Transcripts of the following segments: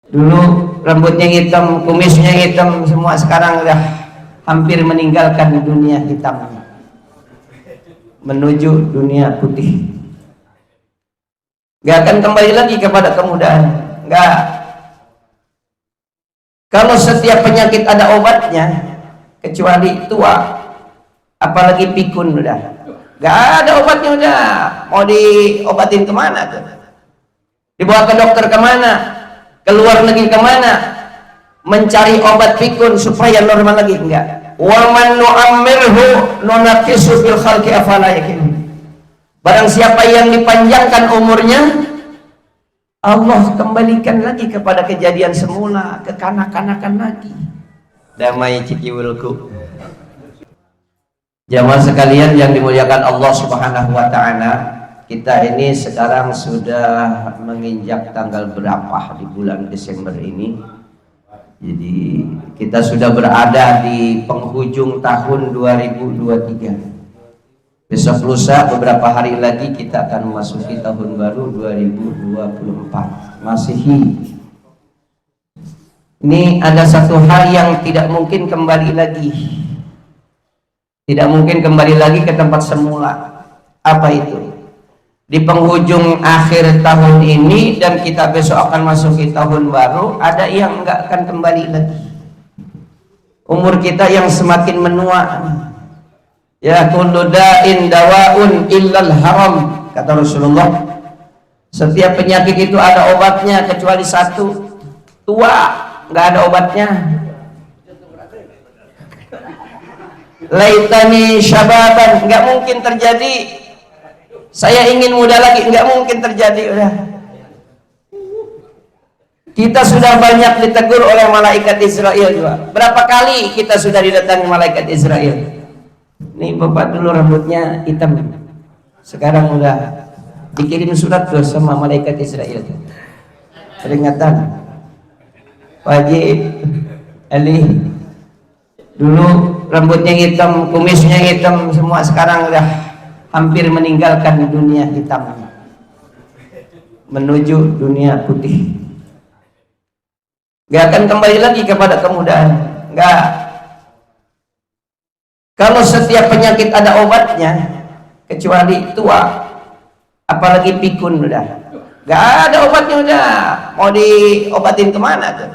Dulu rambutnya hitam, kumisnya hitam, semua sekarang udah hampir meninggalkan dunia hitam menuju dunia putih. Gak akan kembali lagi kepada kemudahan. Gak. Kalau setiap penyakit ada obatnya, kecuali tua, apalagi pikun udah. Gak ada obatnya udah. Mau diobatin kemana tuh? Dibawa ke dokter kemana? Keluar negeri kemana? Mencari obat pikun supaya normal lagi? Enggak. Wa man nu'ammirhu nunaqisu fil khalqi afala yakin. Barang siapa yang dipanjangkan umurnya, Allah kembalikan lagi kepada kejadian semula, kekanak-kanakan lagi. Damai cikiwulku. Jamaah sekalian yang dimuliakan Allah Subhanahu wa taala, kita ini sekarang sudah menginjak tanggal berapa di bulan Desember ini. Jadi kita sudah berada di penghujung tahun 2023. Besok lusa beberapa hari lagi kita akan memasuki tahun baru 2024 Masehi. Ini ada satu hal yang tidak mungkin kembali lagi. Tidak mungkin kembali lagi ke tempat semula. Apa itu? Di penghujung akhir tahun ini dan kita besok akan masuki tahun baru, ada yang enggak akan kembali lagi. Umur kita yang semakin menua. Ya kullu da'in dawaun illal haram, kata Rasulullah. Setiap penyakit itu ada obatnya kecuali satu, tua, nggak ada obatnya. Laitani syababan, nggak mungkin terjadi. Saya ingin muda lagi, nggak mungkin terjadi. Udah. Kita sudah banyak ditegur oleh malaikat Israel juga. Berapa kali kita sudah didatangi malaikat Israel? Nih bapak dulu rambutnya hitam, sekarang udah dikirim surat tuh sama malaikat Israel, peringatan. Pak Haji Ali dulu rambutnya hitam, kumisnya hitam, semua sekarang udah hampir meninggalkan dunia hitam menuju dunia putih. Gak akan kembali lagi kepada kemudahan. Gak. Kalau setiap penyakit ada obatnya, kecuali tua, apalagi pikun udah. Gak ada obatnya udah. Mau diobatin kemana tuh?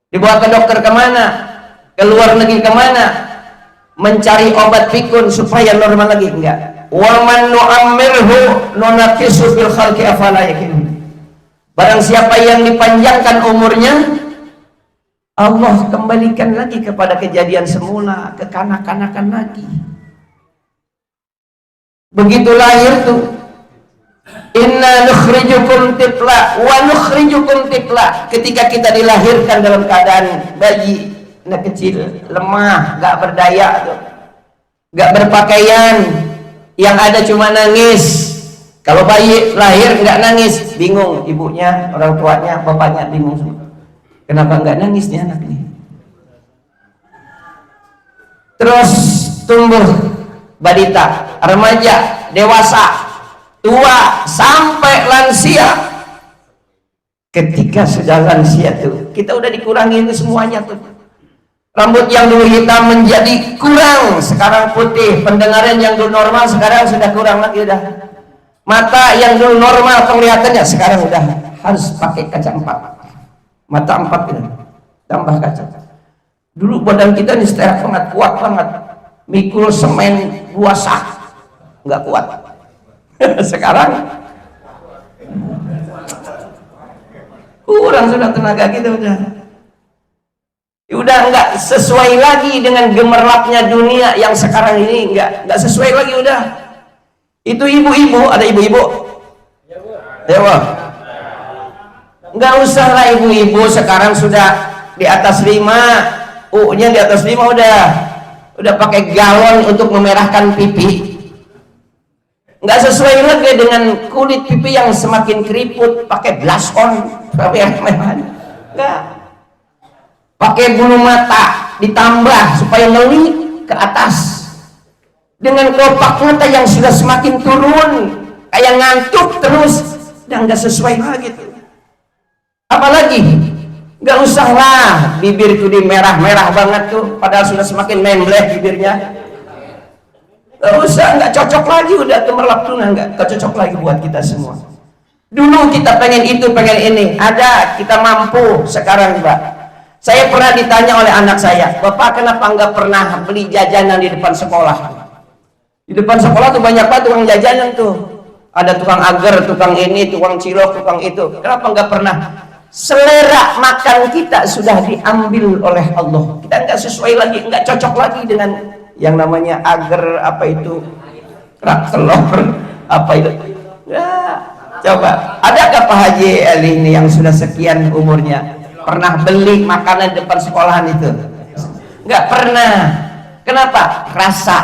Dibawa ke dokter kemana? Keluar negeri kemana? Mencari obat pikun supaya normal lagi? Enggak. Wa man nu'ammirhu nunaqisu fil khalqi afala yakin. Barang siapa yang dipanjangkan umurnya, Allah kembalikan lagi kepada kejadian semula, kekanak-kanakan lagi. Begitu lahir tuh, inna nukhrijukum tifla wa nukhrijukum tifla. Ketika kita dilahirkan dalam keadaan bayi, anak kecil, lemah, gak berdaya tuh, gak berpakaian, yang ada cuma nangis. Kalau bayi lahir gak nangis, bingung ibunya, orang tuanya, bapaknya bingung semua. Kenapa enggak nangis nih anak ini? Terus tumbuh balita, remaja, dewasa, tua, sampai lansia. Ketika sudah lansia tuh, kita udah dikurangi itu semuanya tuh. Rambut yang dulu hitam menjadi kurang, sekarang putih. Pendengaran yang dulu normal sekarang sudah kurang lagi udah. Mata yang dulu normal penglihatannya sekarang udah harus pakai kaca 4. Mata 4 gitu, tambah kaca. Dulu badan kita nih seterak banget, kuat banget, mikul semen 2 sak nggak kuat. Sekarang kurang sudah tenaga kita udah nggak sesuai lagi dengan gemerlapnya dunia yang sekarang ini, nggak sesuai lagi udah. Itu ibu-ibu, ada ibu-ibu ya wah. Nggak usah lah ibu-ibu sekarang sudah di atas 5, U-nya di atas 5 udah pakai galon untuk memerahkan pipi. Nggak sesuai lagi dengan kulit pipi yang semakin keriput, pakai blush on, nggak. Pakai bulu mata ditambah supaya ngeli ke atas. Dengan kelopak mata yang sudah semakin turun, kayak ngantuk terus, dan nggak sesuai lagi tuh. Apalagi nggak usah lah bibir itu di merah-merah banget tuh, padahal sudah semakin membleh bibirnya. Nggak usah, nggak cocok lagi, udah gemerlap tuna, nggak cocok lagi buat kita semua. Dulu kita pengen itu, pengen ini, ada, kita mampu. Sekarang Pak, saya pernah ditanya oleh anak saya, Bapak kenapa nggak pernah beli jajanan di depan sekolah? Di depan sekolah tuh banyak banget tukang jajanan tuh, ada tukang agar, tukang ini, tukang cilok, tukang itu. Kenapa nggak pernah? Selera makan kita sudah diambil oleh Allah, kita nggak sesuai lagi, nggak cocok lagi dengan yang namanya agar, apa itu, kerak telur, apa itu ya. Coba, adakah Pak Haji Eli ini yang sudah sekian umurnya pernah beli makanan depan sekolahan itu? Nggak pernah. Kenapa? Rasa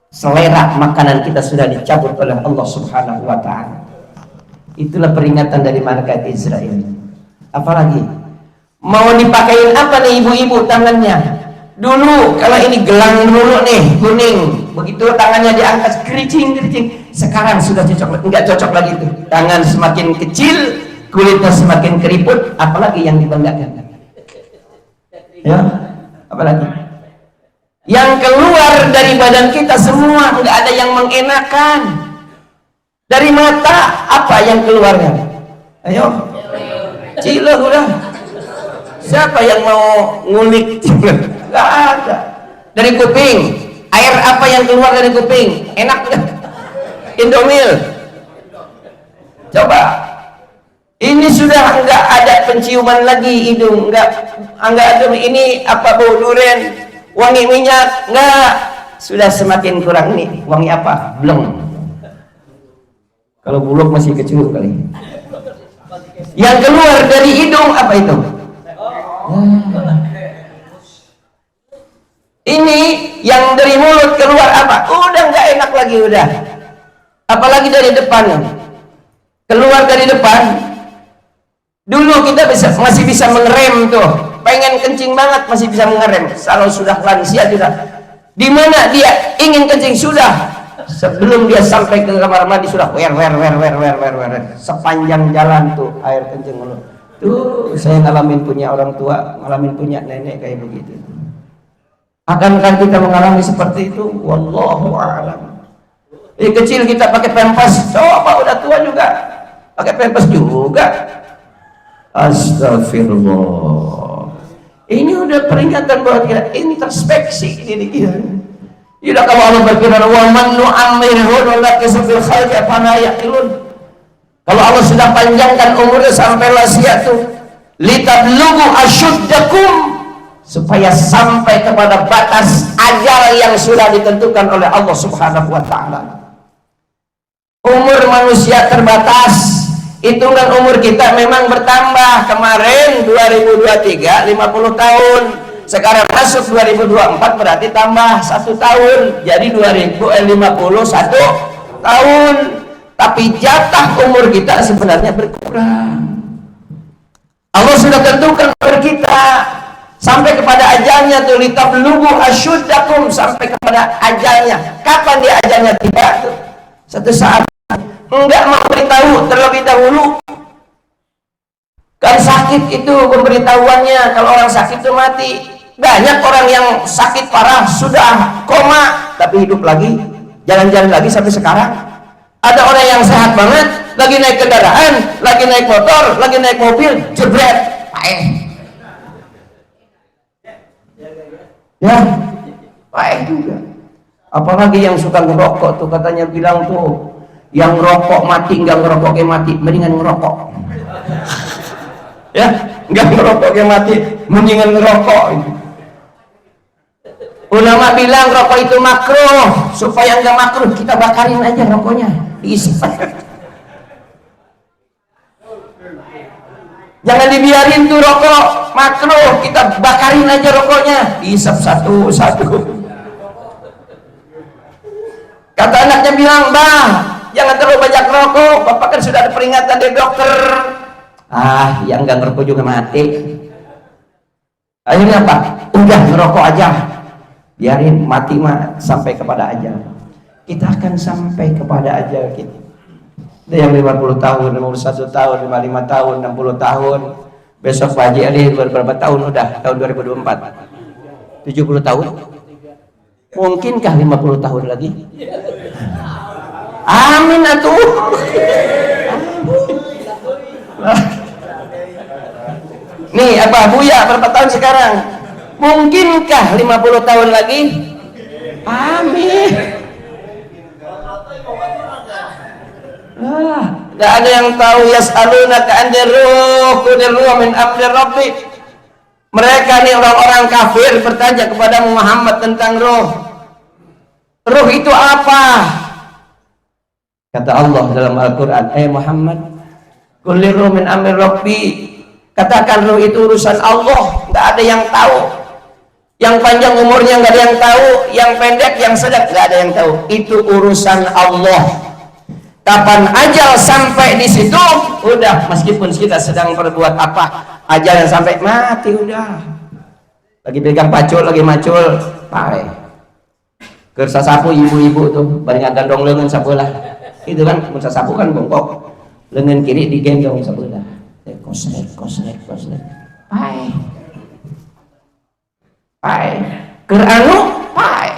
selera makanan kita sudah dicabut oleh Allah Subhanahu wa Ta'ala. Itulah peringatan dari malaikat Israel. Apalagi mau dipakein apa nih ibu-ibu tangannya? Dulu kalau ini gelang dulu nih kuning, begitu tangannya diangkat kericing. Sekarang sudah cocok, enggak cocok lagi itu. Tangan semakin kecil, kulitnya semakin keriput, apalagi yang dibanggakan? Ya, apalagi? Yang keluar dari badan kita semua enggak ada yang mengenakan. Dari mata apa yang keluarnya? Ayo, cilok udah. Siapa yang mau ngulik? Nggak ada. Dari kuping, air apa yang keluar dari kuping? Enak nggak? Indomil. Coba, ini sudah nggak ada penciuman lagi hidung, nggak ada ini apa, bau durian, wangi minyak, nggak. Sudah semakin kurang nih. Wangi apa? Bleng. Kalau buluk masih kecil kali. Yang keluar dari hidung apa itu? Ini yang dari mulut keluar apa? Udah nggak enak lagi udah. Apalagi dari depan. Keluar dari depan. Dulu kita masih bisa mengerem tuh. Pengen kencing banget masih bisa mengerem. Kalau sudah lansia sudah. Di mana dia ingin kencing sudah. Sebelum dia sampai ke kamar mandi sudah wer. Sepanjang jalan tuh air kencing mulut. Tuh saya ngalamin punya orang tua, ngalamin punya nenek kayak begitu. Akankah kita mengalami seperti itu? Wallahu a'lam. Kecil kita pakai pempas, coba udah tua juga pakai pempas juga. Astagfirullah. Ini udah peringatan buat kita, introspeksi diri kita. Tidak, kalau Allah berfirman, wa man nu'ammirhu nunaqqishu fil khalqi afala yaqilun. Kalau Allah sudah panjangkan umurnya sampai lansia tuh, litablughu asyuddakum, supaya sampai kepada batas ajal yang sudah ditentukan oleh Allah Subhanahu wa Ta'ala. Umur manusia terbatas, hitungan umur kita memang bertambah. Kemarin 2023 50 tahun, sekarang masuk 2024 berarti tambah 1 tahun, jadi 2051 tahun. Tapi jatah umur kita sebenarnya berkurang. Allah sudah tentukan umur kita sampai kepada ajalnya tuh, litablughu asyuddakum, sampai kepada ajalnya. Kapan dia ajalnya tiba tuh? Satu saat. Enggak mau beritahu terlebih dahulu. Kan sakit itu pemberitahuannya. Kalau orang sakit itu mati. Banyak orang yang sakit parah sudah koma tapi hidup lagi, jalan-jalan lagi sampai sekarang. Ada orang yang sehat banget, lagi naik kendaraan, lagi naik motor, lagi naik mobil, jebret, ya, baik juga. Apalagi yang suka ngerokok tuh, katanya bilang tuh, yang ngerokok mati, nggak ngerokok kayak mati, mendingan ngerokok. Ya, nggak ngerokok kayak mati, mendingan ngerokok. Ulama bilang rokok itu makruh, supaya nggak makruh kita bakarin aja rokoknya, diisi. Jangan dibiarin tuh rokok makruh, kita bakarin aja rokoknya, diisap satu-satu. Kata anaknya bilang, "Bang, jangan terlalu banyak rokok, bapak kan sudah ada peringatan dari dokter." Ah, yang nggak ngerokok juga mati. Akhirnya apa? Udah ngerokok aja, biarin mati mah sampai kepada ajal. Kita akan sampai kepada ajal kita. Ada yang 50 tahun, 51 tahun, 55 tahun, 60 tahun. Besok Pak Haji Ali berapa tahun udah? Tahun 2024. 70 tahun? Mungkinkah 50 tahun lagi? Amin atuh. Nih apa Buya berapa tahun sekarang? Mungkinkah 50 tahun lagi? Amin. Gak ada yang tahu. Yas'alunaka anir ruh qul ruh min amri rabbi. Mereka nih orang-orang kafir bertanya kepada Muhammad tentang ruh. Ruh itu apa? Kata Allah dalam Al-Quran, Muhammad, qul ruh min amri rabbi. Katakan ruh itu urusan Allah, nggak ada yang tahu. Yang panjang umurnya nggak ada yang tahu, yang pendek, yang sedang nggak ada yang tahu. Itu urusan Allah. Kapan ajal sampai di situ, udah, meskipun kita sedang berbuat apa, ajal yang sampai mati udah. Lagi pegang pacul, lagi macul, pakai. Kersa sapu ibu-ibu tuh, banyak gandong lengan sapulah. Itu kan, kersa sapu kan bongkok, lengan kiri digendong sapulah. Koslet, pakai. Keranu, pakai.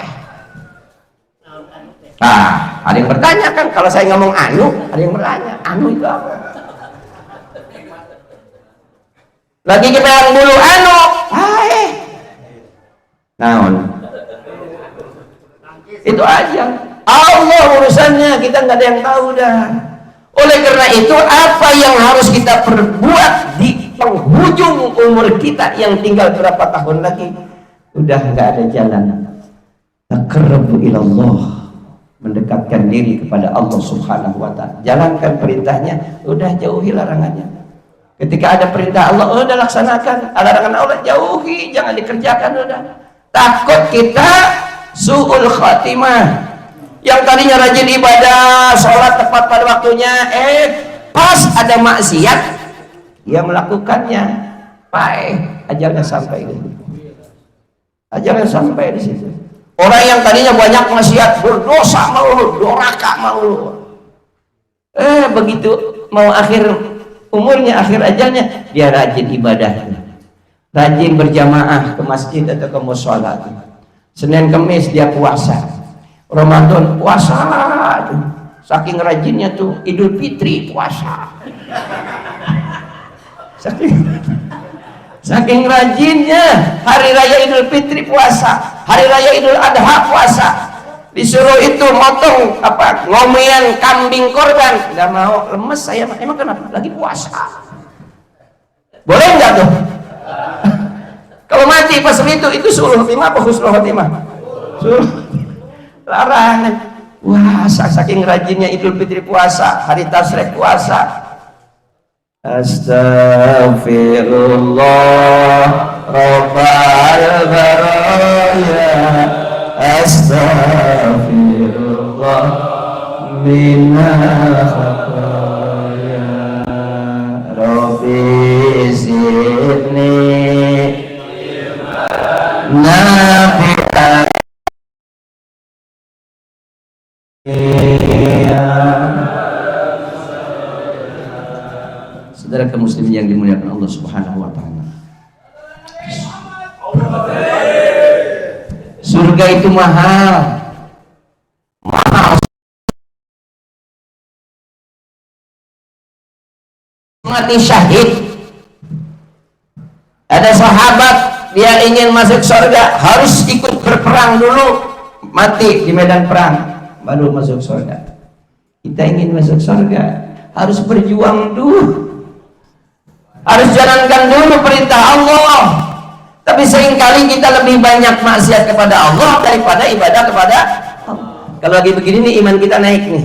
Ada yang bertanya kan, kalau saya ngomong anu, ada yang bertanya, anu itu apa? Lagi kita yang bulu anu, naon? Itu aja. Allah urusannya, kita nggak ada yang tahu dah. Oleh karena itu, apa yang harus kita perbuat di penghujung umur kita yang tinggal berapa tahun lagi, udah nggak ada jalan. Taqarrabu ilallah, mendekatkan diri kepada Allah Subhanahu wa ta'ala. Jalankan perintahnya, udah jauhi larangannya. Ketika ada perintah Allah, udah laksanakan. Larangan Allah jauhi, jangan dikerjakan udah. Takut kita su'ul khatimah. Yang tadinya rajin ibadah, sholat tepat pada waktunya, pas ada maksiat, dia melakukannya. Ajalnya sampai di situ. Ajalnya sampai di situ. Orang yang tadinya banyak maksiat, berdosa melulu, doraka melulu, begitu mau akhir umurnya, akhir ajalnya, dia rajin ibadahnya, rajin berjamaah ke masjid atau ke mushola. Senin Kemis dia puasa, Ramadan puasa, saking rajinnya tuh Idul Fitri puasa, saking rajinnya hari raya Idul Fitri puasa, hari raya Idul Adha puasa. Disuruh itu motong apa, ngomean kambing korban, nggak mau, lemes saya. Emang kenapa? Lagi puasa. Boleh nggak tuh? Kalau mati pas itu suruh khotimah apa husnul khotimah? Suruh. Larangan. Wah, saking rajinnya Idul Fitri puasa, hari Tasyrik puasa. Astaghfirullah Rabbal baraya, astaghfirullah minal khataya, Rabbi zidni nafi'an. Saudara kaum muslimin yang dimuliakan Allah Subhanahu wa ta'ala, surga itu mahal, mati syahid. Ada sahabat dia ingin masuk surga, harus ikut berperang dulu, mati di medan perang baru masuk surga. Kita ingin masuk surga, harus berjuang dulu, harus jalankan dulu perintah Allah. Tapi seringkali kita lebih banyak maksiat kepada Allah daripada ibadah kepada Allah. Kalau lagi begini nih, iman kita naik nih,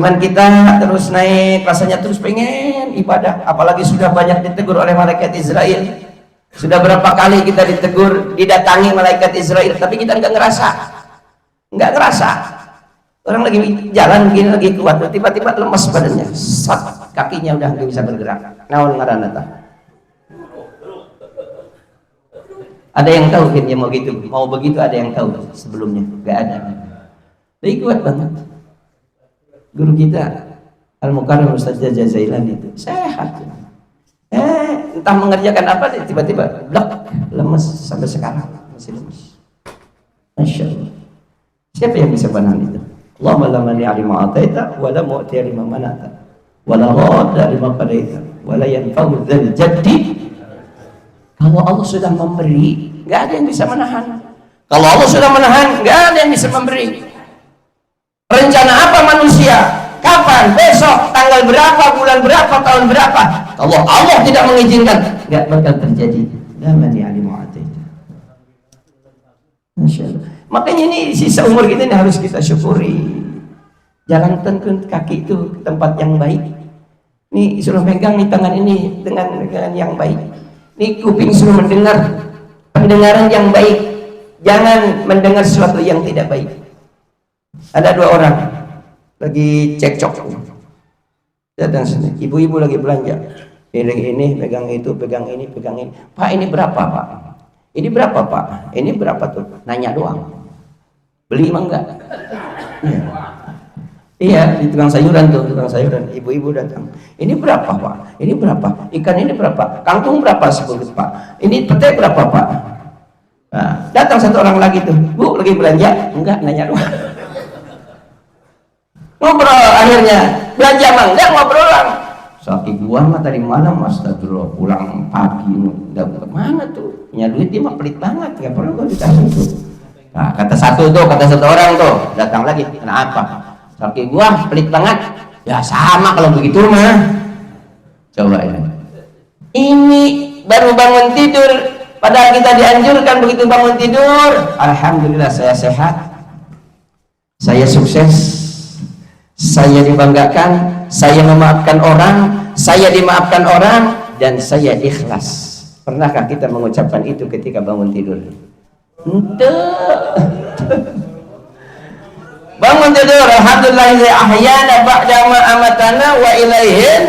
iman kita terus naik, rasanya terus pengen ibadah. Apalagi sudah banyak ditegur oleh malaikat Israel. Sudah berapa kali kita ditegur, didatangi malaikat Israel, tapi kita nggak ngerasa. Orang lagi jalan begini, lagi kuat, tiba-tiba lemas badannya, kakinya udah nggak bisa bergerak. Naon ngaranna tah? Ada yang tahu kan ya mau begitu ada yang tahu sebelumnya? Nggak ada. Tapi kuat banget. Guru kita Al-Mukarram Ustaz Jazailani itu sehat. entah mengerjakan apa, tiba-tiba blok, lemes sampai sekarang masih lemes. Masya Allah. Siapa yang bisa menahan itu? Allahumma la mani'a lima ataita wa la mu'tiya lima mana'ta wa la radda lima qadaita wa la yanfa'u dzal jaddi. Kalau Allah sudah memberi, nggak ada yang bisa menahan. Kalau Allah sudah menahan, nggak ada yang bisa memberi. Rencana apa manusia? Kapan? Besok? Tanggal berapa? Bulan berapa? Tahun berapa? Kalau Allah tidak mengizinkan, nggak bakal terjadi. La mani'a lima ataita. Masya Allah. Makanya ini sisa umur kita ini harus kita syukuri. Jangan tentu kaki itu ke tempat yang baik. Nih suruh pegang nih tangan ini dengan yang baik. Nih kuping suruh mendengar pendengaran yang baik. Jangan mendengar sesuatu yang tidak baik. Ada dua orang lagi cekcok. Datang sini, ibu-ibu lagi belanja. Pilih ini, pegang itu, pegang ini, pegang ini. Pak, ini berapa, Pak? Ini berapa, Pak? Ini berapa tuh? Nanya doang. Beli emang enggak? Iya, di tukang sayuran tuh, tukang sayuran. Ibu-ibu datang. Ini berapa, Pak? Ini berapa? Ikan ini berapa? Kangkung berapa sebulit, Pak? Ini pete berapa, Pak? Nah, datang satu orang lagi tuh. Bu, lagi belanja? Enggak, nanya doang. Ngobrol akhirnya. Belanja emang enggak, ngobrol lang. Sakit gua mah tadi malam, astagfirullah, pulang pagi. Enggak kemana tuh? Punya duit dia mah pelit banget, enggak perlu gua dikasih tuh. Nah, kata satu orang tuh, datang lagi, kenapa? Kaki gua pelit banget. Ya sama kalau begitu mah. Coba ini baru bangun tidur, padahal kita dianjurkan begitu bangun tidur. Alhamdulillah saya sehat, saya sukses, saya dibanggakan, saya memaafkan orang, saya dimaafkan orang, dan saya ikhlas. Pernahkah kita mengucapkan itu ketika bangun tidur? Bangun tidur, alhamdulillah ahyana ba'da ma amatana wa ilaihin.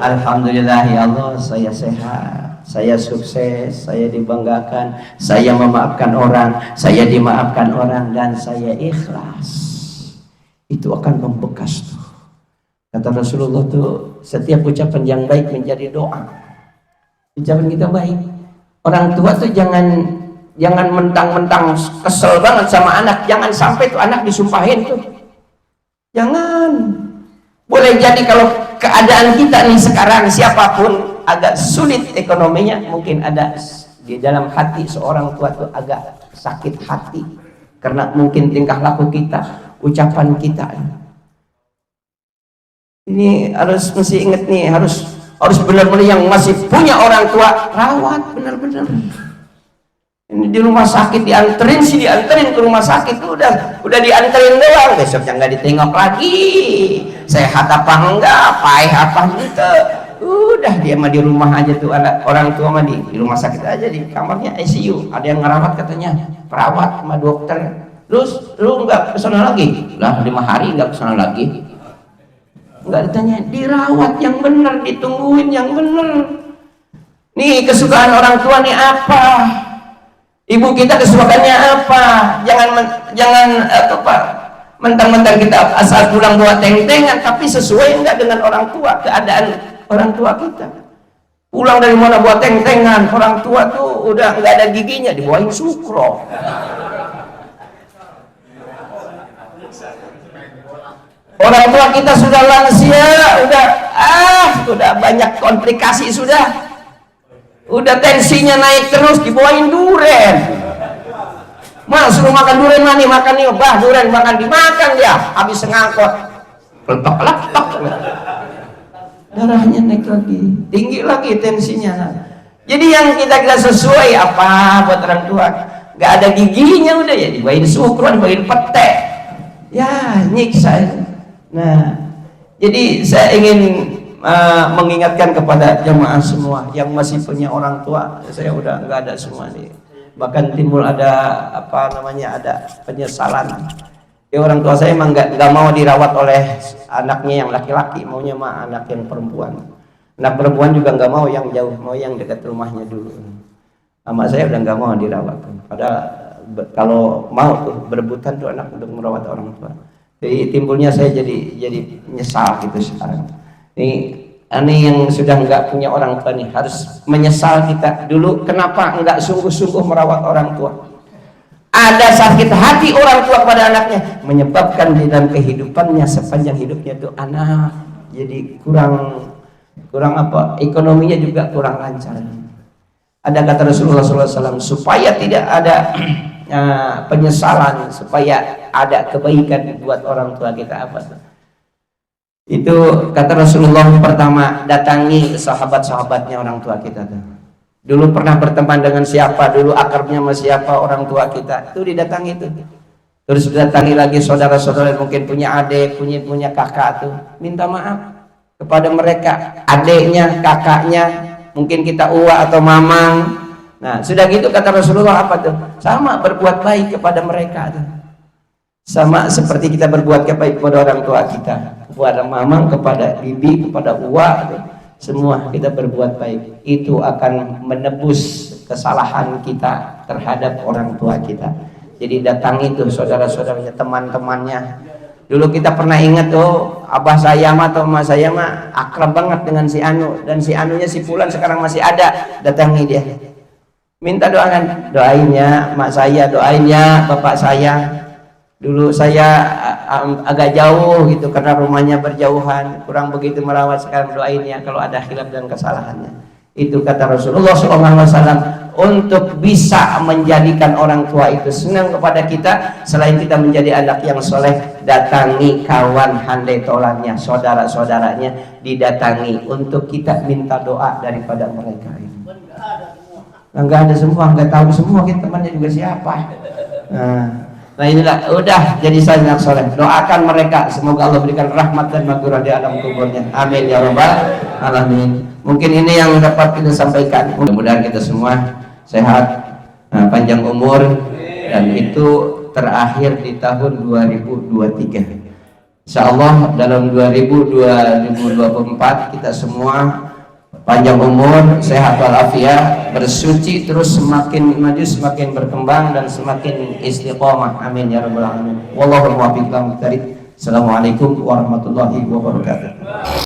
Alhamdulillah ya Allah, saya sehat, saya sukses, saya dibanggakan, saya memaafkan orang, saya dimaafkan orang, dan saya ikhlas. Itu akan membekas tuh. Kata Rasulullah tuh, setiap ucapan yang baik menjadi doa. Ucapan kita baik. Orang tua tuh jangan mentang-mentang kesel banget sama anak, jangan sampai tuh anak disumpahin tuh. Jangan. Boleh jadi kalau keadaan kita nih sekarang, siapapun agak sulit ekonominya, mungkin ada di dalam hati seorang tua tuh agak sakit hati karena mungkin tingkah laku kita, ucapan kita. Ini harus mesti ingat nih, harus benar-benar yang masih punya orang tua, rawat benar-benar. Ini di rumah sakit dianterin ke rumah sakit tuh udah dianterin doang, besoknya nggak ditengok lagi, sehat apa enggak, paeh apa gitu. Udah dia mah di rumah aja tuh, orang tua mah di rumah sakit aja, di kamarnya ICU, ada yang ngerawat katanya, perawat sama dokter. Terus lu nggak kesana lagi? Lah 5 hari nggak kesana lagi. Nggak ditanya, dirawat yang bener, ditungguin yang bener. Nih kesukaan orang tua nih apa? Ibu kita kesukaannya apa? Jangan apa? Mentang-mentang kita asal pulang bawa teng-tengan, tapi sesuai enggak dengan orang tua, keadaan orang tua kita. Pulang dari mana bawa teng-tengan, orang tua tuh udah enggak ada giginya, dibawain sukro. Orang tua kita sudah lansia, udah banyak komplikasi sudah. Udah tensinya naik terus, dibawain duren. Mas suruh makan duren, mana nih makan nih, bah duren makan, dimakan dia, habis ngangkot, letok-letok, darahnya naik lagi, tinggi lagi tensinya. Jadi yang kita sesuai apa buat orang tua, nggak ada giginya udah ya dibawain sukron, dibawain pete, ya nyiksa. Nah, jadi saya ingin mengingatkan kepada jemaah semua yang masih punya orang tua, saya udah nggak ada semua nih, bahkan timbul ada ada penyesalan. Ya orang tua saya emang nggak mau dirawat oleh anaknya yang laki-laki, maunya mah anak yang perempuan. Anak perempuan juga nggak mau yang jauh, mau yang dekat rumahnya dulu. Sama saya udah nggak mau dirawat, padahal kalau mau tuh berebutan tuh anak untuk merawat orang tua. Jadi timbulnya saya jadi nyesal gitu sekarang. Ini Ini yang sudah nggak punya orang tua nih harus menyesal kita dulu kenapa nggak sungguh-sungguh merawat orang tua. Ada sakit hati orang tua pada anaknya menyebabkan di dalam kehidupannya sepanjang hidupnya itu anak jadi kurang apa, ekonominya juga kurang lancar. Ada kata Rasulullah SAW, supaya tidak ada penyesalan, supaya ada kebaikan buat orang tua kita, apa tuh? Itu kata Rasulullah, pertama datangi sahabat-sahabatnya orang tua kita tuh. Dulu pernah berteman dengan siapa, dulu akrabnya sama siapa orang tua kita, itu didatangi tuh. Terus datangi lagi saudara-saudara mungkin punya adik, punya kakak tuh, minta maaf kepada mereka, adiknya, kakaknya, mungkin kita uwa atau mamang. Nah, sudah gitu kata Rasulullah apa tuh? Sama berbuat baik kepada mereka tuh. Sama seperti kita berbuat baik kepada orang tua kita, kepada mamang, kepada bibi, kepada uwa tuh. Semua kita berbuat baik, itu akan menebus kesalahan kita terhadap orang tua kita. Jadi datangi tuh saudara-saudaranya, teman-temannya. Dulu kita pernah ingat, oh abah saya mah atau emak saya mah akrab banget dengan si Anu, dan si Anunya si Fulan sekarang masih ada. Datangi dia, minta doakan, doainnya emak saya, doainnya bapak saya. Dulu saya agak jauh gitu karena rumahnya berjauhan, kurang begitu merawat, sekarang doainnya kalau ada khilaf dan kesalahannya. Itu kata Rasulullah SAW, untuk bisa menjadikan orang tua itu senang kepada kita, selain kita menjadi anak yang soleh, datangi kawan handai tolannya, saudara-saudaranya, didatangi untuk kita minta doa daripada mereka. Enggak ada semua, enggak tahu semua kita temannya juga siapa. Nah inilah, udah jadi saya anak soleh, doakan mereka semoga Allah berikan rahmat dan maghfirah di alam kuburnya, amin ya rabbal alamin. Mungkin ini yang dapat kita sampaikan, mudah-mudahan kita semua sehat, panjang umur, dan itu terakhir di tahun 2023. Insya Allah dalam 2024 kita semua panjang umur, sehat walafiat, bersuci terus, semakin maju, semakin berkembang, dan semakin istiqomah, amin ya rabbal alamin. Wallahul muwaffiq. Assalamualaikum warahmatullahi wabarakatuh.